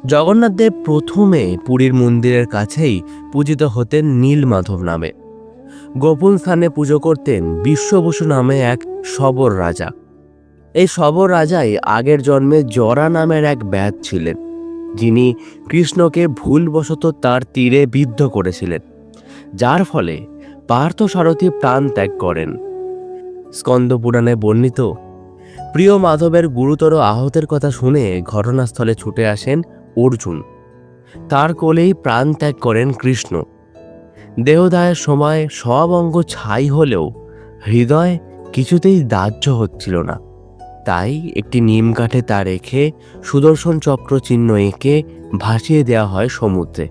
জগন্নাথদেব প্রথমে পুরীর মন্দিরের কাছেই পূজিত হতেন নীলমাধব নামে। গোপন স্থানে পুজো করতেন বিশ্ববসু নামে এক শবর রাজা। এই শবর রাজাই আগের জন্মে জরা নামের এক ব্যাধ ছিলেন, যিনি কৃষ্ণকে ভুলবশত তার তীরে বিদ্ধ করেছিলেন, যার ফলে পার্থসারথী প্রাণ ত্যাগ করেন। স্কন্দ পুরাণে বর্ণিত প্রিয় মাধবের গুরুতর আহতের কথা শুনে ঘটনাস্থলে ছুটে আসেন অর্জুন। তার কোলেই প্রাণ ত্যাগ করেন কৃষ্ণ। দেহদায়ের সময় সব অঙ্গ ছাই হলেও হৃদয় কিছুতেই দাহ্য হচ্ছিল না। তাই একটি নিম কাঠে তা রেখে সুদর্শন চক্র চিহ্ন এঁকে ভাসিয়ে দেওয়া হয় সমুদ্রে।